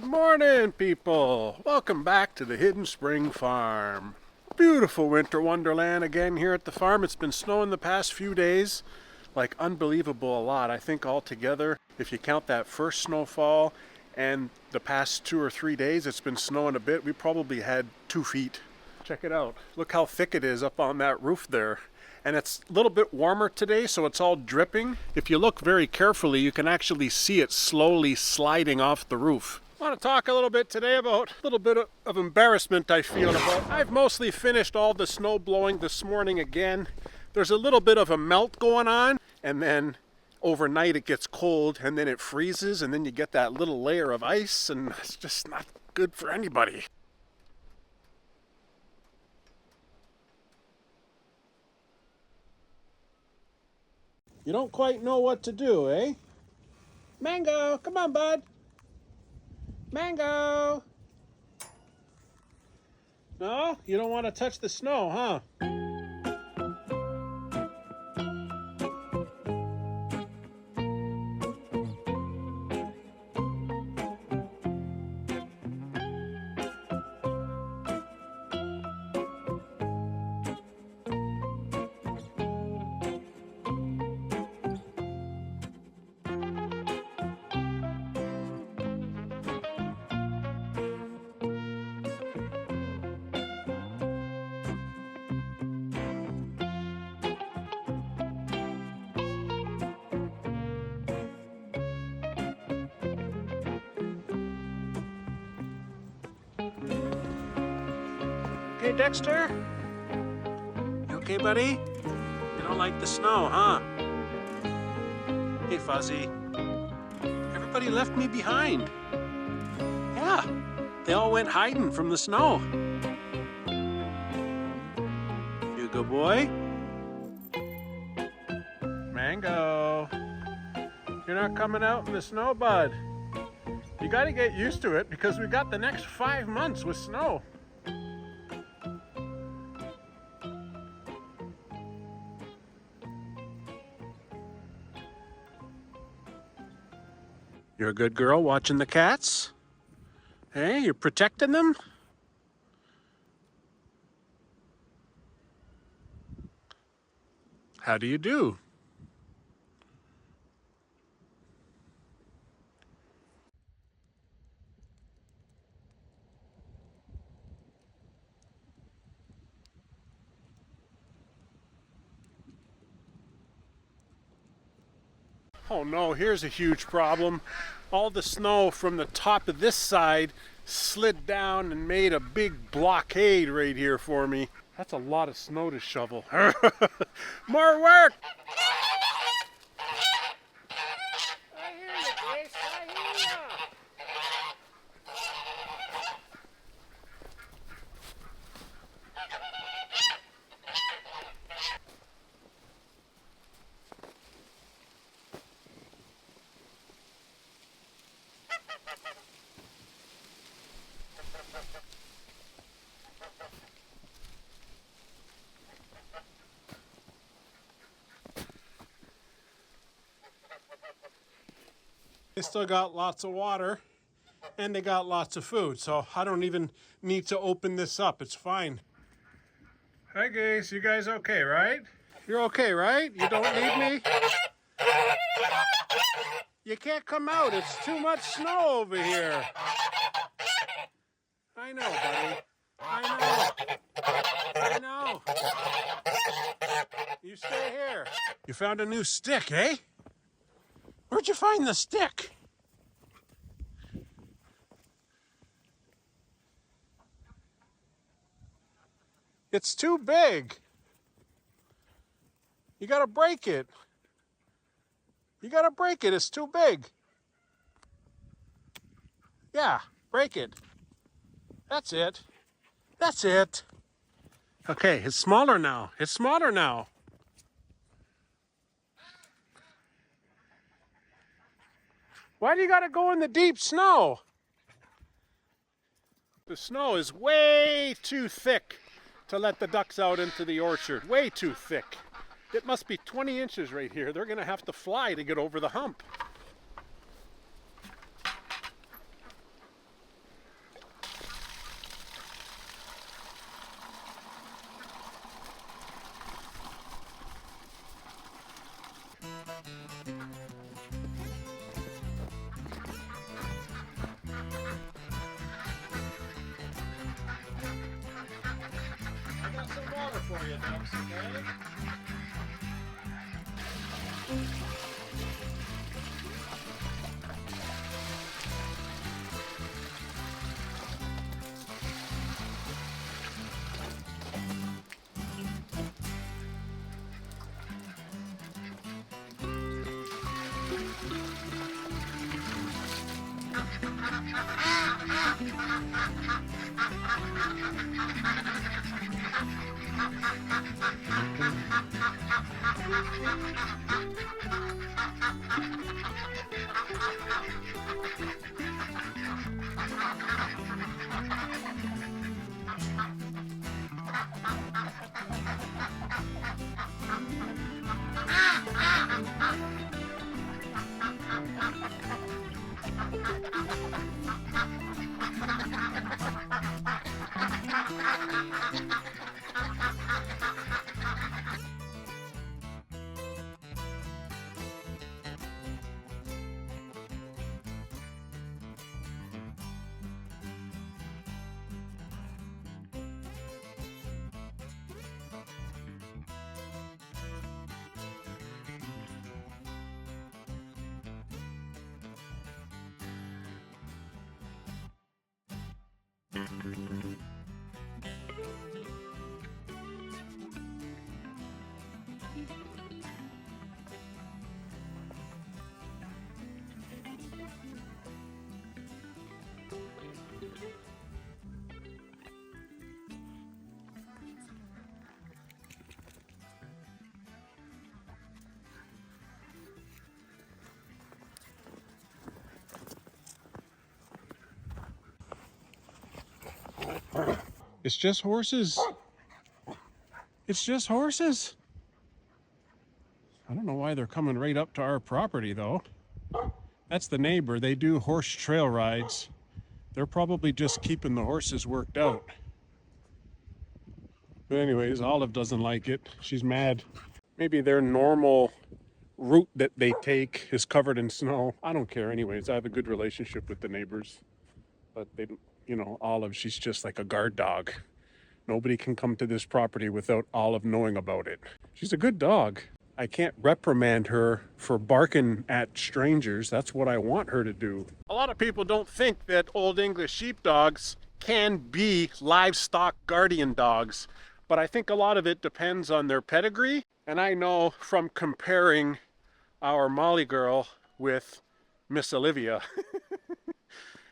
Good morning, people. Welcome back to the Hidden Spring Farm. Beautiful winter wonderland again here at the farm. It's been snowing the past few days, like unbelievable a lot. I think altogether, if you count that first snowfall and the past 2 or 3 days, it's been snowing a bit. We probably had 2 feet. Check it out. Look how thick it is up on that roof there. And it's a little bit warmer today, so it's all dripping. If you look very carefully, you can actually see it slowly sliding off the roof. I want to talk a little bit today about a little bit of embarrassment I feel about. I've mostly finished all the snow blowing this morning again. There's a little bit of a melt going on, and then overnight it gets cold, and then it freezes, and then you get that little layer of ice, and it's just not good for anybody. You don't quite know what to do, eh? Mango, come on, bud. Mango. No, you don't want to touch the snow, huh? Hey, Dexter? You okay, buddy? You don't like the snow, huh? Hey, Fuzzy. Everybody left me behind. Yeah, they all went hiding from the snow. You a good boy? Mango. You're not coming out in the snow, bud. You gotta get used to it because we got the next 5 months with snow. You're a good girl watching the cats? Hey, you're protecting them? How do you do? Oh no, here's a huge problem. All the snow from the top of this side slid down and made a big blockade right here for me. That's a lot of snow to shovel. More work! I hear you, Grace. I hear you. They still got lots of water and they got lots of food, so I don't even need to open this up. It's fine. Hi guys, you guys okay, right? You're okay, right? You don't need me? You can't come out. It's too much snow over here. I know, buddy. I know. You stay here. You found a new stick, eh? Where'd you find the stick? It's too big. You gotta break it. It's too big. Yeah, break it. That's it. Okay, it's smaller now. Why do you gotta go in the deep snow? The snow is way too thick to let the ducks out into the orchard. Way too thick. It must be 20 inches right here. They're gonna have to fly to get over the hump. you ducks, okay? It's just horses. It's just horses. I don't know why they're coming right up to our property though. That's the neighbor. They do horse trail rides. They're probably just keeping the horses worked out. But anyways, Olive doesn't like it. She's mad. Maybe their normal route that they take is covered in snow. I don't care anyways. I have a good relationship with the neighbors. But they, you know, Olive, she's just like a guard dog. Nobody can come to this property without Olive knowing about it. She's a good dog. I can't reprimand her for barking at strangers. That's what I want her to do. A lot of people don't think that Old English sheepdogs can be livestock guardian dogs, but I think a lot of it depends on their pedigree. And I know from comparing our Molly girl with Miss Olivia.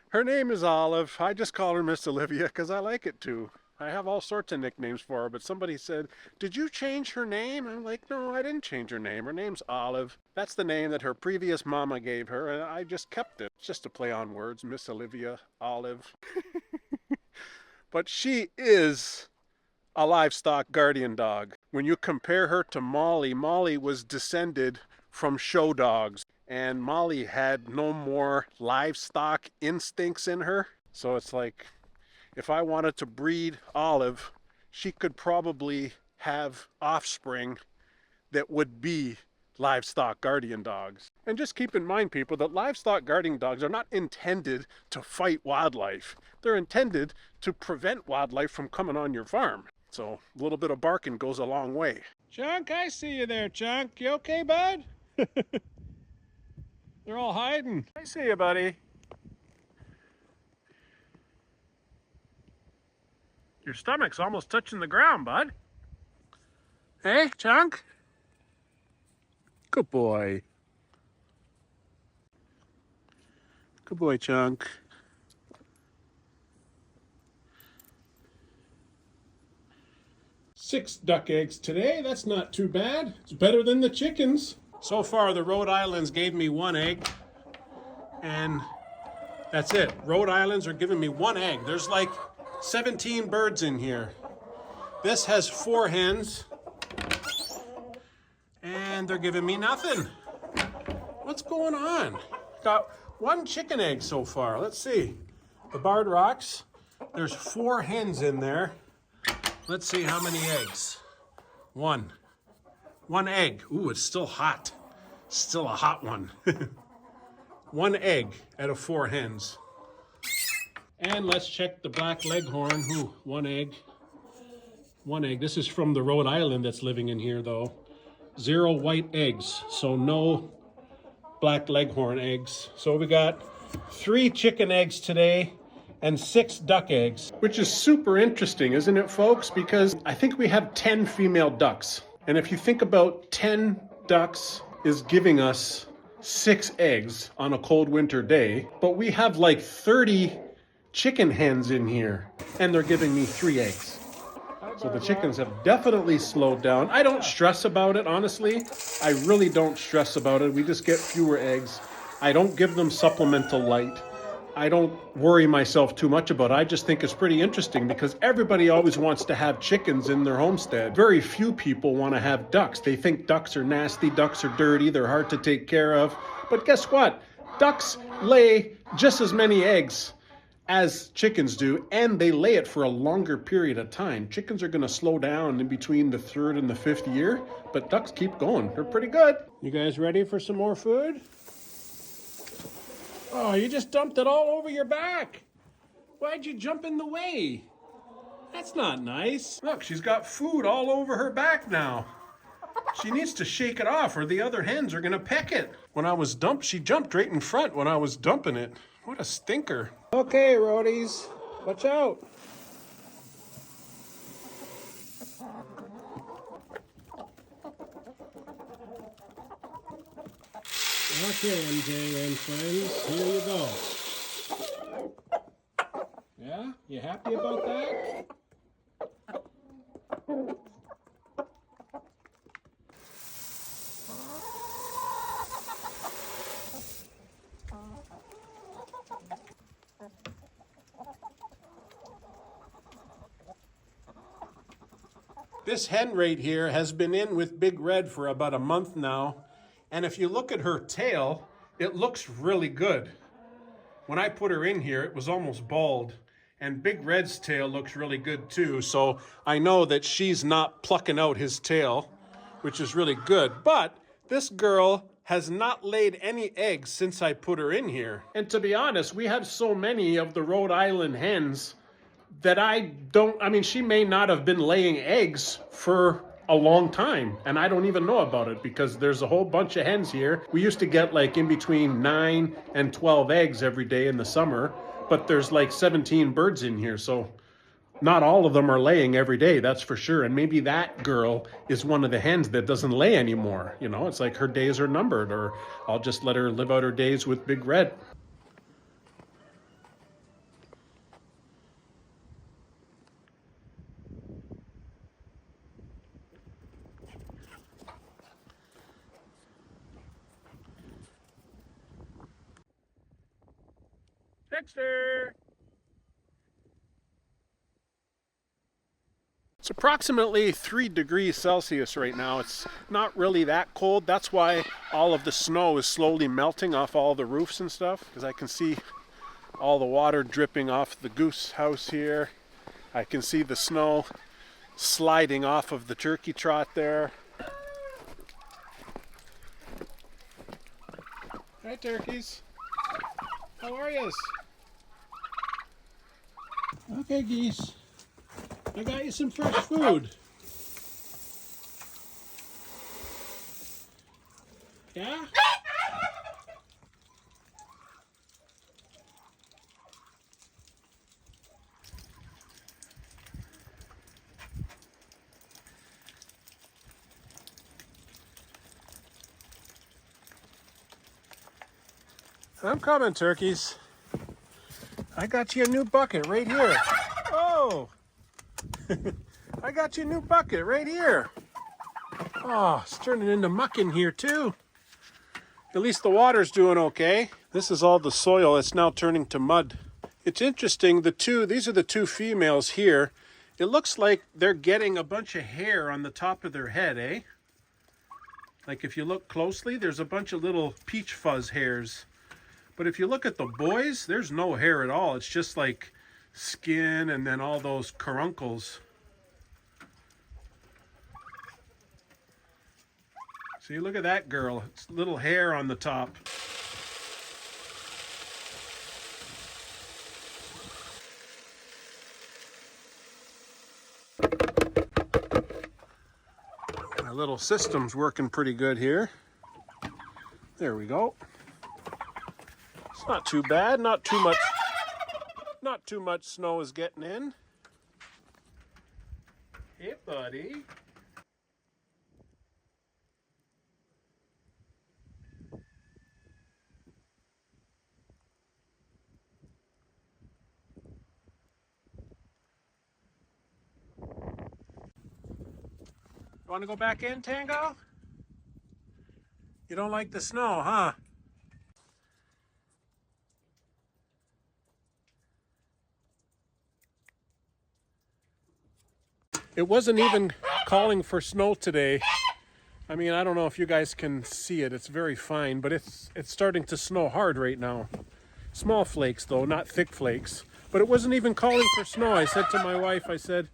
Her name is Olive. I just call her Miss Olivia because I like it too. I have all sorts of nicknames for her, but somebody said, "Did you change her name?" I'm like, "No, I didn't change her name. Her name's Olive." That's the name that her previous mama gave her, and I just kept it. It's just a play on words, Miss Olivia, Olive. But she is a livestock guardian dog. When you compare her to Molly, Molly was descended from show dogs, and Molly had no more livestock instincts in her. So it's like, if I wanted to breed Olive, she could probably have offspring that would be livestock guardian dogs. And just keep in mind, people, that livestock guardian dogs are not intended to fight wildlife. They're intended to prevent wildlife from coming on your farm. So a little bit of barking goes a long way. Chunk, I see you there, Chunk. You okay, bud? They're all hiding. I see you, buddy. Your stomach's almost touching the ground, bud. Hey, Chunk? Good boy. Good boy, Chunk. Six duck eggs today. That's not too bad. It's better than the chickens. So far, the Rhode Islands gave me one egg, and that's it. Rhode Islands are giving me one egg. There's like 17 birds in here. This has 4 hens, and they're giving me nothing. What's going on? Got 1 chicken egg so far. Let's see. The Barred Rocks. There's 4 hens in there. Let's see how many eggs. 1. 1 egg. Ooh, it's still hot. Still a hot one. 1 egg out of 4 hens. And let's check the Black Leghorn. Ooh, 1 egg. one egg. This is from the Rhode Island that's living in here though. 0 white eggs, so no black leghorn eggs. So we got 3 chicken eggs today and 6 duck eggs, which is super interesting, isn't it, folks? Because I think we have 10 female ducks. And if you think about 10 ducks is giving us 6 eggs on a cold winter day, but we have like 30 chicken hens in here and they're giving me 3 eggs. So the chickens have definitely slowed down. I don't stress about it, honestly. I really don't stress about it. We just get fewer eggs. I don't give them supplemental light. I don't worry myself too much about it. I just think it's pretty interesting because everybody always wants to have chickens in their homestead. Very few people want to have ducks. They think ducks are nasty, ducks are dirty, they're hard to take care of. But guess what? Ducks lay just as many eggs as chickens do, and they lay it for a longer period of time. Chickens are going to slow down in between the 3rd and the 5th year, but ducks keep going. They're pretty good. You guys ready for some more food? Oh, you just dumped it all over your back. Why'd you jump in the way? That's not nice. Look, she's got food all over her back now. She needs to shake it off or the other hens are gonna peck it. When I was dumped, she jumped right in front when I was dumping it. What a stinker. Okay, roadies, watch out. Okay, MJ and friends, here you go. Yeah, you happy about that? This hen right here has been in with Big Red for about a month now. And if you look at her tail, it looks really good. When I put her in here, it was almost bald. And Big Red's tail looks really good too. So I know that she's not plucking out his tail, which is really good. But this girl has not laid any eggs since I put her in here. And to be honest, we have so many of the Rhode Island hens that I mean, she may not have been laying eggs for a long time, and I don't even know about it because there's a whole bunch of hens here. We used to get like in between 9 and 12 eggs every day in the summer, but there's like 17 birds in here, so not all of them are laying every day, that's for sure. And maybe that girl is one of the hens that doesn't lay anymore. You know, it's like her days are numbered, or I'll just let her live out her days with Big Red. Dexter! It's approximately 3 degrees Celsius right now. It's not really that cold. That's why all of the snow is slowly melting off all the roofs and stuff, because I can see all the water dripping off the goose house here. I can see the snow sliding off of the turkey trot there. Hi, turkeys. How are yous? Okay, geese. I got you some fresh food. Yeah? I'm coming, turkeys. I got you a new bucket right here. Oh! I got you a new bucket right here. Oh, it's turning into muck in here too. At least the water's doing okay. This is all the soil. It's now turning to mud. It's interesting, these are the 2 females here. It looks like they're getting a bunch of hair on the top of their head, eh? Like if you look closely, there's a bunch of little peach fuzz hairs. But if you look at the boys, there's no hair at all. It's just like skin and then all those caruncles. See, look at that girl. It's little hair on the top. little system's working pretty good here. There we go. It's not too bad, not too much snow is getting in. Hey, buddy. You want to go back in, Tango? You don't like the snow, huh? It wasn't even calling for snow today. I mean, I don't know if you guys can see it. It's very fine, but it's starting to snow hard right now. Small flakes, though, not thick flakes. But it wasn't even calling for snow. I said to my wife, I said,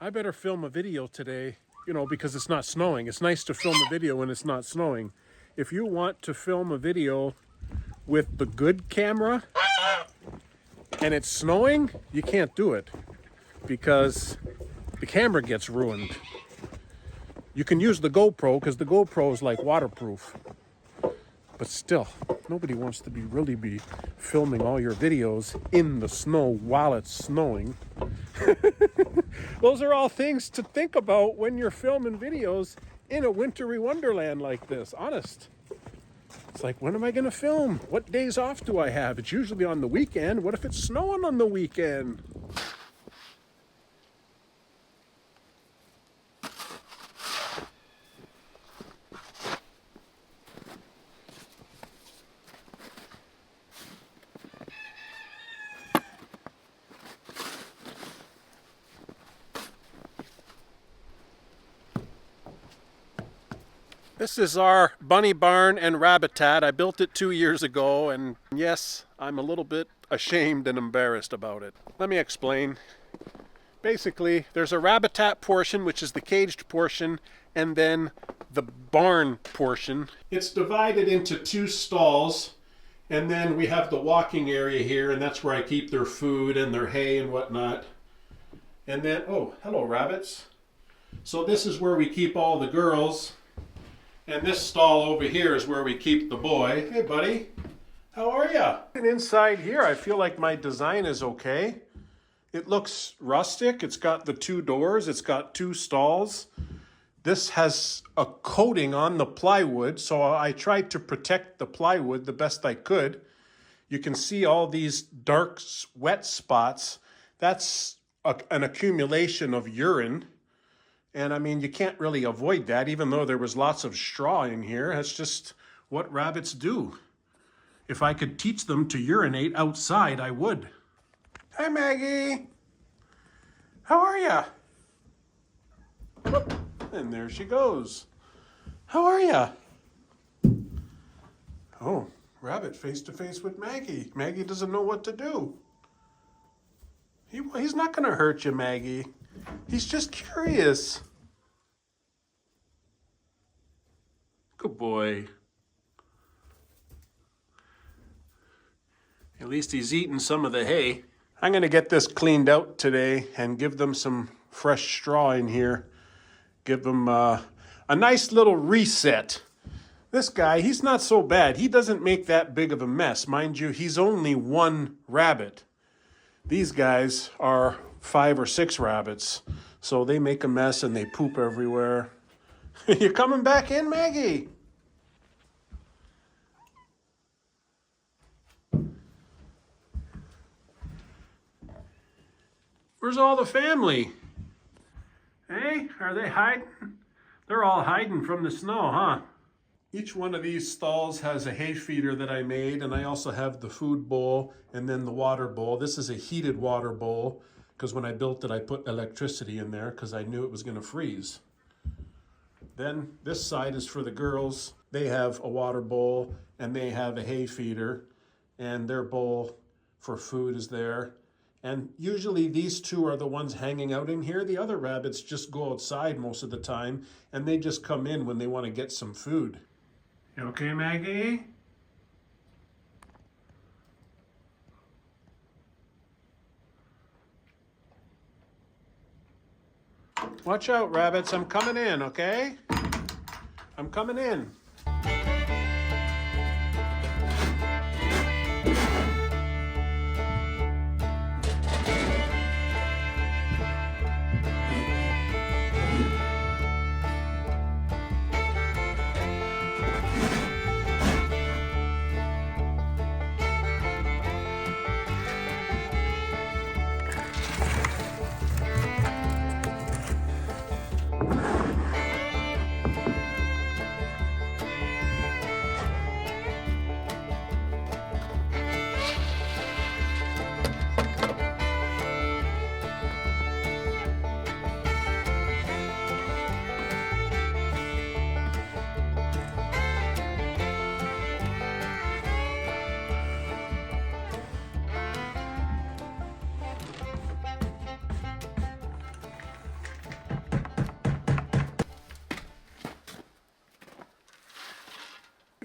I better film a video today, you know, because it's not snowing. It's nice to film a video when it's not snowing. If you want to film a video with the good camera and it's snowing, you can't do it because the camera gets ruined. You can use the GoPro because the GoPro is like waterproof. But still, nobody wants to really be filming all your videos in the snow while it's snowing. Those are all things to think about when you're filming videos in a wintry wonderland like this, honest. It's like, when am I going to film? What days off do I have? It's usually on the weekend. What if it's snowing on the weekend? This is our bunny barn and rabbitat. I built it 2 years ago, and yes, I'm a little bit ashamed and embarrassed about it. Let me explain. Basically, there's a rabbitat portion, which is the caged portion, and then the barn portion. It's divided into 2 stalls, and then we have the walking area here, and that's where I keep their food and their hay and whatnot. And then, oh, hello rabbits. So this is where we keep all the girls. And this stall over here is where we keep the boy. Hey, buddy. How are ya? And inside here, I feel like my design is okay. It looks rustic. It's got the 2 doors. It's got 2 stalls. This has a coating on the plywood, so I tried to protect the plywood the best I could. You can see all these dark, wet spots. That's an accumulation of urine. And I mean, you can't really avoid that, even though there was lots of straw in here. That's just what rabbits do. If I could teach them to urinate outside, I would. Hi, Maggie. How are ya? Whoop. And there she goes. How are ya? Oh, rabbit face to face with Maggie. Maggie doesn't know what to do. He's not going to hurt you, Maggie. He's just curious. Good boy. At least he's eating some of the hay. I'm going to get this cleaned out today and give them some fresh straw in here. Give them a nice little reset. This guy, he's not so bad. He doesn't make that big of a mess. Mind you, he's only 1 rabbit. These guys are 5 or 6 rabbits, so they make a mess and they poop everywhere. You coming back in, Maggie? Where's all the family? Hey, are they hiding? They're all hiding from the snow, huh? Each one of these stalls has a hay feeder that I made, and I also have the food bowl and then the water bowl. This is a heated water bowl because when I built it, I put electricity in there because I knew it was going to freeze. Then this side is for the girls. They have a water bowl and they have a hay feeder, and their bowl for food is there. And usually these 2 are the ones hanging out in here. The other rabbits just go outside most of the time, and they just come in when they want to get some food. You okay, Maggie? Watch out, rabbits. I'm coming in, okay? I'm coming in.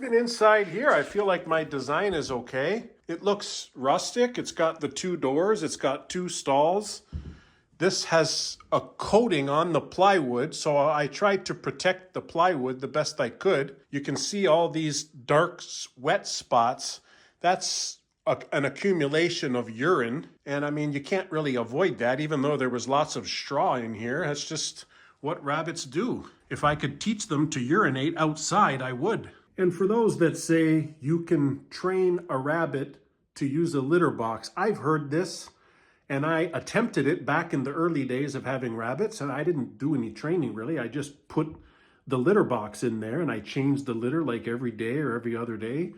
Even inside here, I feel like my design is okay. It looks rustic. It's got the 2 doors. It's got 2 stalls. This has a coating on the plywood, so I tried to protect the plywood the best I could. You can see all these dark, wet spots. That's an accumulation of urine. And I mean, you can't really avoid that, even though there was lots of straw in here. That's just what rabbits do. If I could teach them to urinate outside, I would. And for those that say you can train a rabbit to use a litter box, I've heard this, and I attempted it back in the early days of having rabbits, and I didn't do any training really. I just put the litter box in there and I changed the litter like every day or every other day.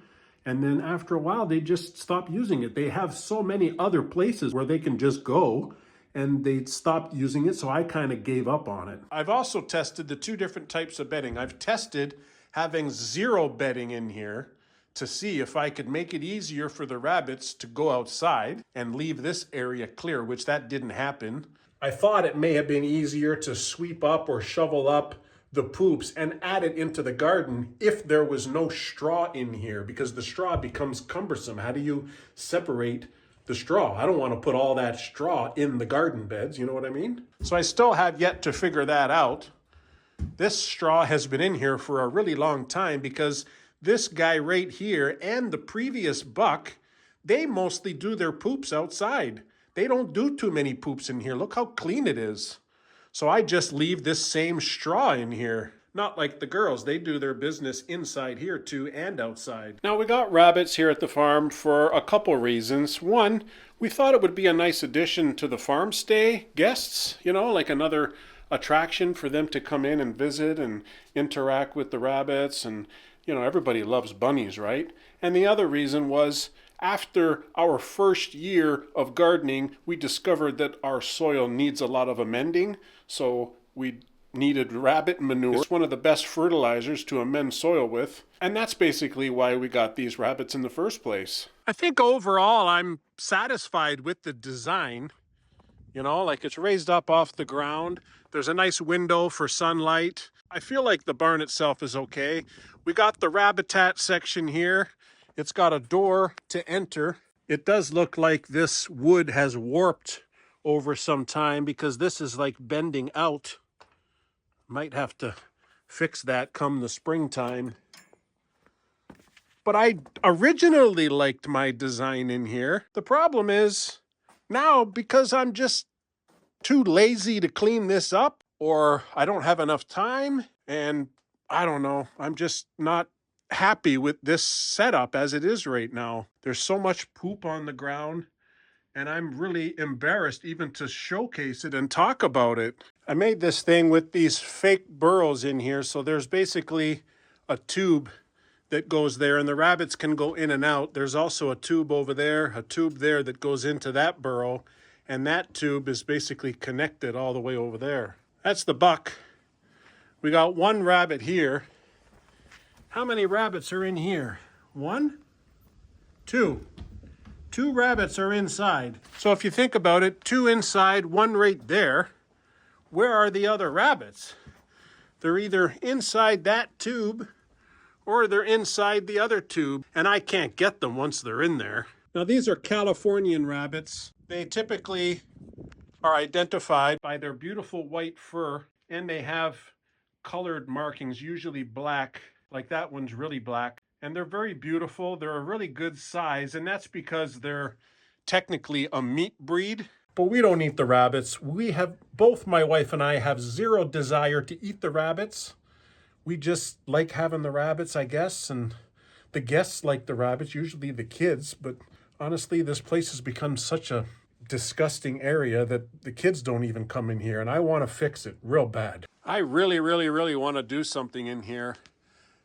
And then after a while, they just stopped using it. They have so many other places where they can just go, and they stopped using it, so I kind of gave up on it. I've also tested the 2 different types of bedding. I've tested having 0 bedding in here to see if I could make it easier for the rabbits to go outside and leave this area clear, which that didn't happen. I thought it may have been easier to sweep up or shovel up the poops and add it into the garden if there was no straw in here, because the straw becomes cumbersome. How do you separate the straw? I don't want to put all that straw in the garden beds, you know what I mean? So I still have yet to figure that out. This straw has been in here for a really long time because this guy right here and the previous buck, they mostly do their poops outside. They don't do too many poops in here. Look how clean it is. So I just leave this same straw in here. Not like the girls, they do their business inside here too and outside. Now we got rabbits here at the farm for a couple reasons. One, we thought it would be a nice addition to the farm stay guests, you know, like another attraction for them to come in and visit and interact with the rabbits. And, you know, everybody loves bunnies, right? And the other reason was after our first year of gardening, we discovered that our soil needs a lot of amending. So we needed rabbit manure. It's one of the best fertilizers to amend soil with. And that's basically why we got these rabbits in the first place. I think overall I'm satisfied with the design. You know, like it's raised up off the ground. There's a nice window for sunlight. I feel like the barn itself is okay. We got the Rabbitat section here. It's got a door to enter. It does look like this wood has warped over some time because this is like bending out. Might have to fix that come the springtime. But I originally liked my design in here. The problem is now, because I'm just too lazy to clean this up, or I don't have enough time, and I don't know, I'm just not happy with this setup as it is right now. There's so much poop on the ground, and I'm really embarrassed even to showcase it and talk about it. I made this thing with these fake burrows in here, so there's basically a tube that goes there, and the rabbits can go in and out. There's also a tube over there, a tube there that goes into that burrow, and that tube is basically connected all the way over there. That's the buck. We got 1 rabbit here. How many rabbits are in here? 1? 2. 2 rabbits are inside. So if you think about it, 2 inside, 1 right there. Where are the other rabbits? They're either inside that tube or they're inside the other tube, and I can't get them once they're in there. Now these are Californian rabbits. They typically are identified by their beautiful white fur, and they have colored markings, usually black, like that one's really black. And they're very beautiful. They're a really good size, and that's because they're technically a meat breed. But we don't eat the rabbits. Both my wife and I have zero desire to eat the rabbits. We just like having the rabbits, I guess, and the guests like the rabbits, usually the kids. But honestly, this place has become such a disgusting area that the kids don't even come in here, and I want to fix it real bad. I really, really, really want to do something in here.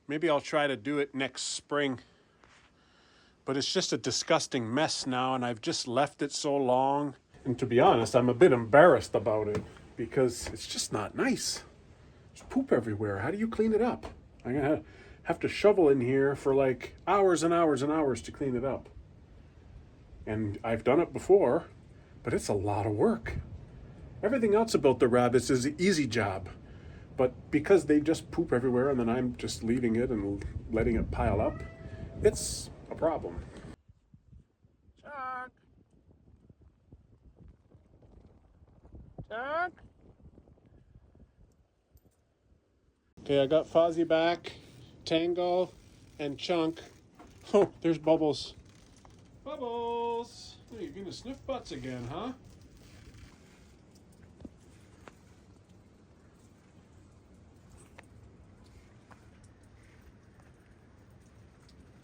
Maybe I'll try to do it next spring. But it's just a disgusting mess now, and I've just left it so long. And to be honest, I'm a bit embarrassed about it because it's just not nice. There's poop everywhere. How do you clean it up? I'm gonna have to shovel in here for like hours and hours and hours to clean it up. And I've done it before, but it's a lot of work. Everything else about the rabbits is an easy job. But because they just poop everywhere and then I'm just leaving it and letting it pile up, it's a problem. Chuck. Chuck. Okay, I got Fozzie back, Tango, and Chunk. Oh, there's Bubbles. Bubbles! Oh, you're gonna sniff butts again, huh?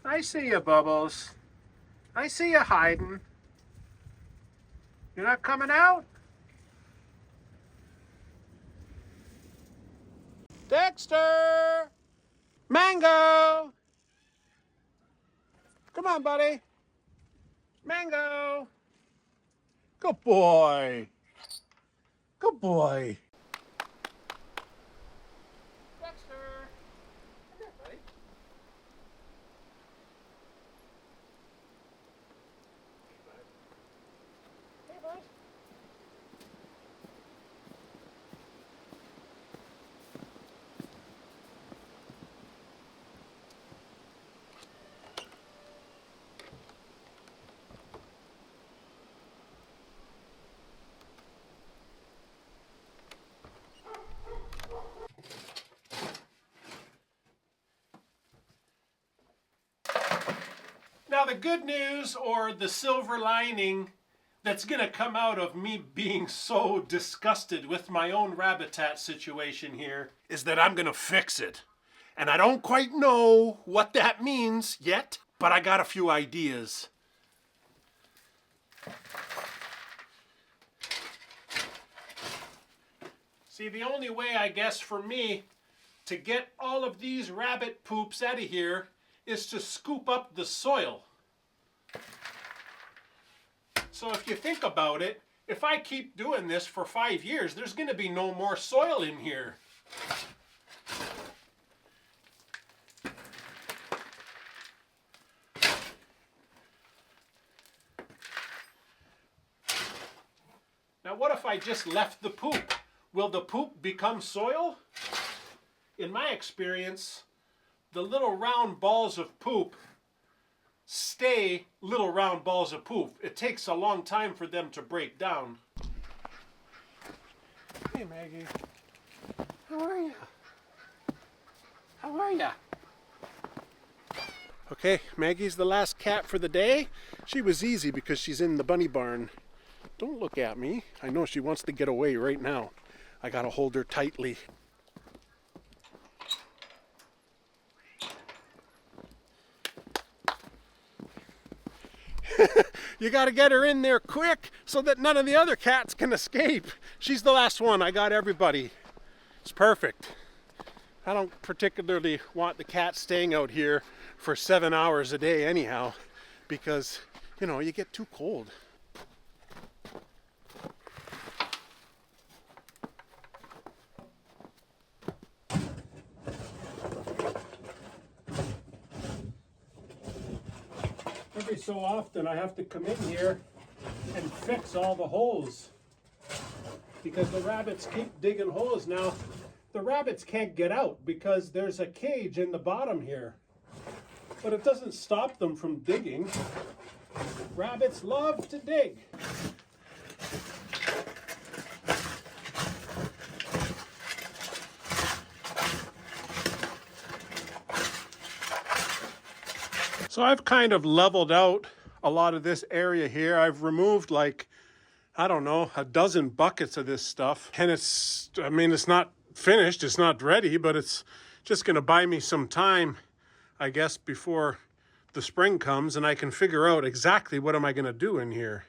I see you, Bubbles. I see you hiding. You're not coming out? Dexter! Mango! Come on, buddy. Mango! Good boy. Good boy. Dexter! Come here, buddy. Hey, bud. Now the good news, or the silver lining, that's gonna come out of me being so disgusted with my own Rabbitat situation here is that I'm gonna fix it. And I don't quite know what that means yet, but I got a few ideas. See, the only way, I guess, for me to get all of these rabbit poops out of here is to scoop up the soil. So if you think about it, if I keep doing this for 5 years, there's going to be no more soil in here. Now what if I just left the poop? Will the poop become soil? In my experience, the little round balls of poop stay little round balls of poop. It takes a long time for them to break down. Hey, Maggie. How are you? How are you? Okay, Maggie's the last cat for the day. She was easy because she's in the bunny barn. Don't look at me. I know she wants to get away right now. I gotta hold her tightly. You gotta get her in there quick so that none of the other cats can escape. She's the last one. I got everybody. It's perfect. I don't particularly want the cat staying out here for 7 hours a day anyhow, because, you know, you get too cold. Every so often I have to come in here and fix all the holes because the rabbits keep digging holes. Now, the rabbits can't get out because there's a cage in the bottom here, but it doesn't stop them from digging. Rabbits love to dig. So I've kind of leveled out a lot of this area here. I've removed like, I don't know, a dozen buckets of this stuff. And I mean, it's not finished, it's not ready, but it's just gonna buy me some time, I guess, before the spring comes and I can figure out exactly what am I gonna do in here.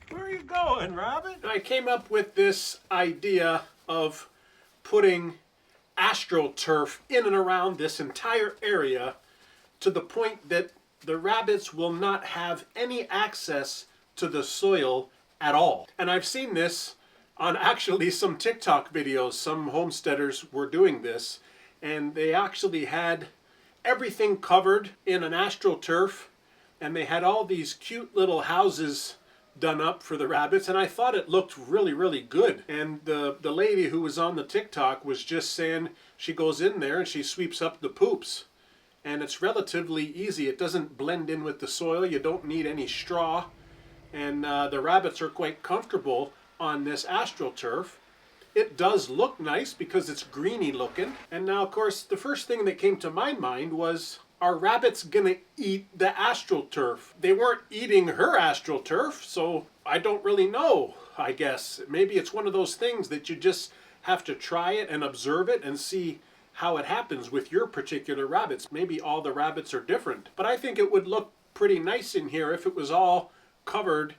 Where are you going, Robin? I came up with this idea of putting AstroTurf in and around this entire area to the point that the rabbits will not have any access to the soil at all. And I've seen this on actually some TikTok videos. Some homesteaders were doing this, and they actually had everything covered in an AstroTurf, and they had all these cute little houses done up for the rabbits, and I thought it looked really, really good. And the lady who was on the TikTok was just saying she goes in there and she sweeps up the poops, and it's relatively easy. It doesn't blend in with the soil. You don't need any straw, and the rabbits are quite comfortable on this AstroTurf. It does look nice because it's greeny looking. And now, of course, the first thing that came to my mind was, are rabbits gonna eat the AstroTurf? They weren't eating her AstroTurf, so I don't really know, I guess. Maybe it's one of those things that you just have to try it and observe it and see how it happens with your particular rabbits. Maybe all the rabbits are different. But I think it would look pretty nice in here if it was all covered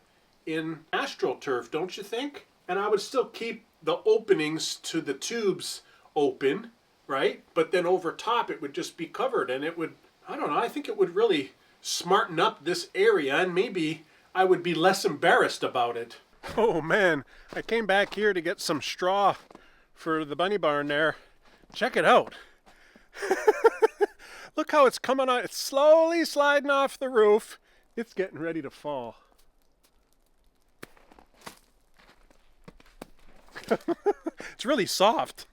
in AstroTurf, don't you think? And I would still keep the openings to the tubes open, right? But then over top it would just be covered, and it would, I don't know, I think it would really smarten up this area, and maybe I would be less embarrassed about it. Oh man, I came back here to get some straw for the bunny barn there. Check it out. Look how it's coming on. It's slowly sliding off the roof. It's getting ready to fall. It's really soft.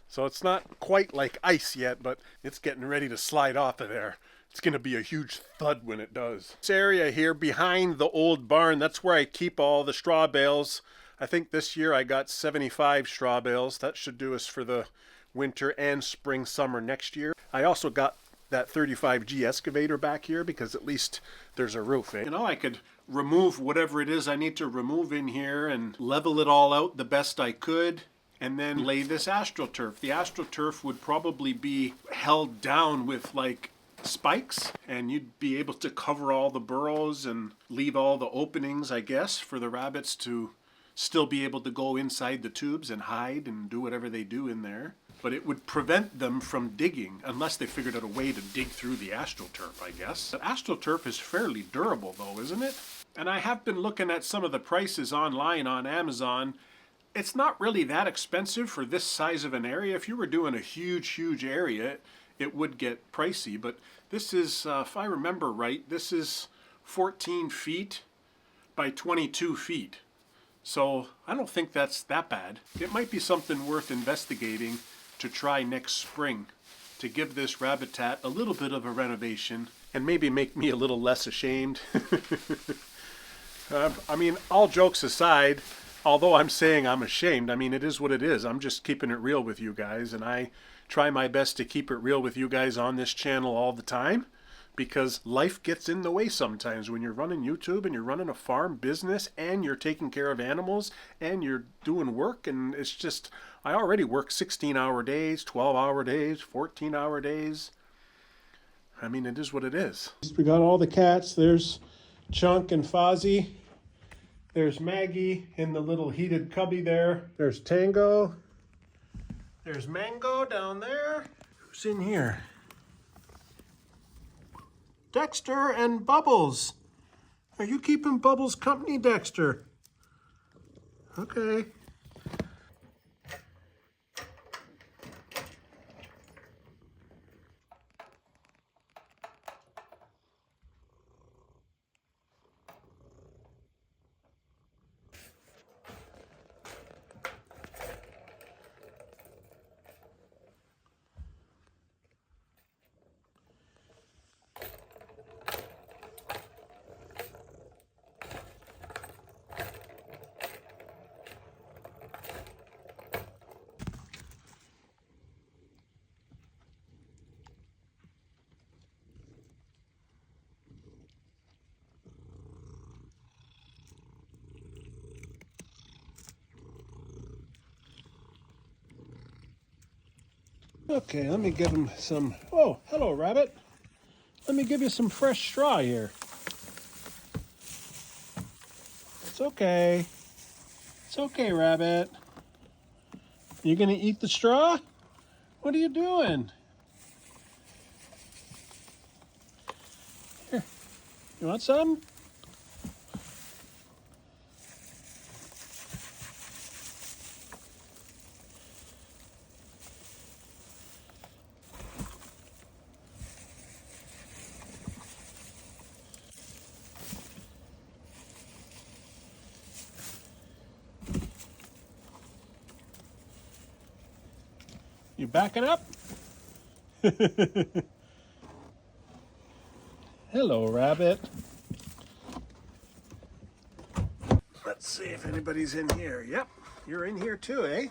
So it's not quite like ice yet, but it's getting ready to slide off of there. It's going to be a huge thud when it does. This area here behind the old barn, that's where I keep all the straw bales. I think this year I got 75 straw bales. That should do us for the winter and spring, summer next year. I also got that 35G excavator back here because at least there's a roof. You know, I could remove whatever it is I need to remove in here and level it all out the best I could, and then lay this AstroTurf. The AstroTurf would probably be held down with like spikes, and you'd be able to cover all the burrows and leave all the openings, I guess, for the rabbits to still be able to go inside the tubes and hide and do whatever they do in there. But it would prevent them from digging, unless they figured out a way to dig through the AstroTurf, I guess. The AstroTurf is fairly durable though, isn't it? And I have been looking at some of the prices online on Amazon. It's not really that expensive for this size of an area. If you were doing a huge area, it would get pricey. But this is, if I remember right, this is 14 feet by 22 feet. So I don't think that's that bad. It might be something worth investigating to try next spring to give this rabbitat a little bit of a renovation and maybe make me a little less ashamed. I mean, all jokes aside, although I'm saying I'm ashamed, I mean, it is what it is. I'm just keeping it real with you guys, and I try my best to keep it real with you guys on this channel all the time, because life gets in the way sometimes when you're running YouTube and you're running a farm business and you're taking care of animals and you're doing work, and it's just, I already work 16-hour days, 12-hour days, 14-hour days. I mean, it is what it is. We got all the cats. There's Chunk and Fozzie. There's Maggie in the little heated cubby there. There's Tango. There's Mango down there. Who's in here? Dexter and Bubbles. Are you keeping Bubbles company, Dexter? Okay. Okay, let me give him some... Oh, hello, rabbit. Let me give you some fresh straw here. It's okay. It's okay, rabbit. You gonna eat the straw? What are you doing? Here, you want some? You backing up? Hello, rabbit. Let's see if anybody's in here. Yep, you're in here too, eh?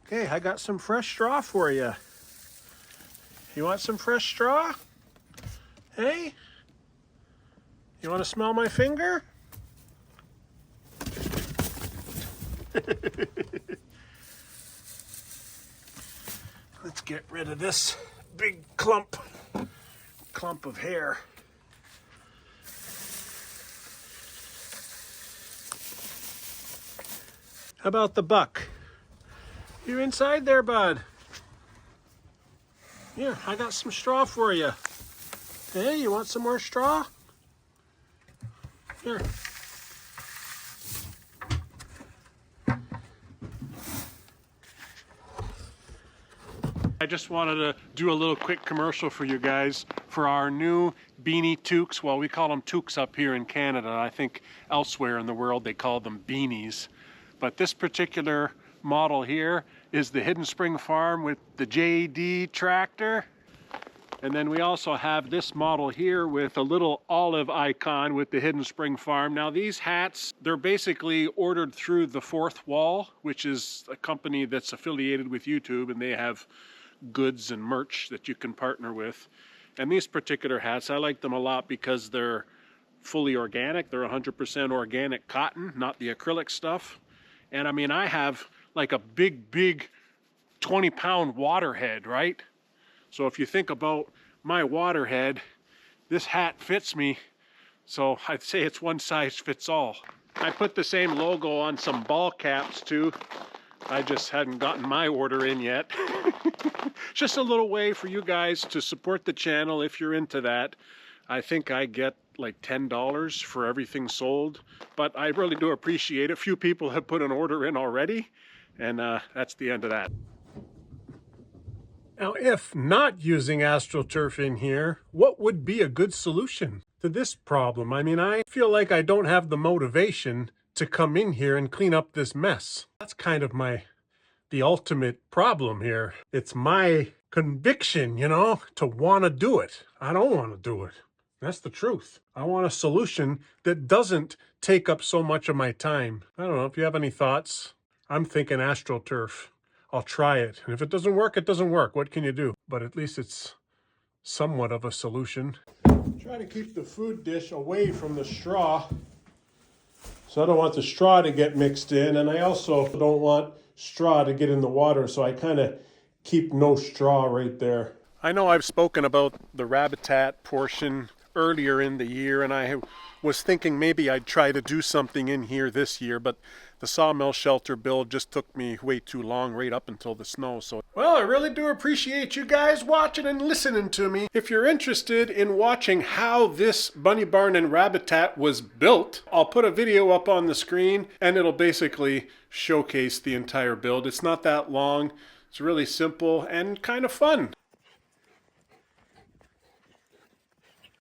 Okay, I got some fresh straw for you. You want some fresh straw? Hey? You want to smell my finger? Let's get rid of this big clump of hair. How about the buck? You inside there, bud? Here, I got some straw for you. Hey, you want some more straw? Here. I just wanted to do a little quick commercial for you guys for our new beanie toques. Well, we call them toques up here in Canada. I think elsewhere in the world they call them beanies. But this particular model here is the Hidden Spring Farm with the JD tractor. And then we also have this model here with a little olive icon with the Hidden Spring Farm. Now these hats, they're basically ordered through the Fourth Wall, which is a company that's affiliated with YouTube, and they have goods and merch that you can partner with. And these particular hats, I like them a lot because they're fully organic. They're 100% organic cotton, not the acrylic stuff. And I mean, I have like a big 20-pound water head, right? So if you think about my water head, this hat fits me. So I'd say it's one size fits all. I put the same logo on some ball caps too. I just hadn't gotten my order in yet. Just a little way for you guys to support the channel if you're into that. I think I get like $10 for everything sold, but I really do appreciate it. A few people have put an order in already, and that's the end of that. Now, if not using AstroTurf in here, what would be a good solution to this problem? I mean, I feel like I don't have the motivation to come in here and clean up this mess. That's kind of the ultimate problem here. It's my conviction, you know, to want to do it. I don't want to do it. That's the truth. I want a solution that doesn't take up so much of my time. I don't know if you have any thoughts. I'm thinking AstroTurf. I'll try it. And if it doesn't work, it doesn't work. What can you do? But at least it's somewhat of a solution. Try to keep the food dish away from the straw. So I don't want the straw to get mixed in, and I also don't want straw to get in the water, so I kind of keep no straw right there. I know I've spoken about the Rabbitat portion earlier in the year, and I was thinking maybe I'd try to do something in here this year, but the sawmill shelter build just took me way too long right up until the snow. So, well, I really do appreciate you guys watching and listening to me. If you're interested in watching how this bunny barn and Rabbitat was built, I'll put a video up on the screen and it'll basically showcase the entire build. It's not that long. It's really simple and kind of fun.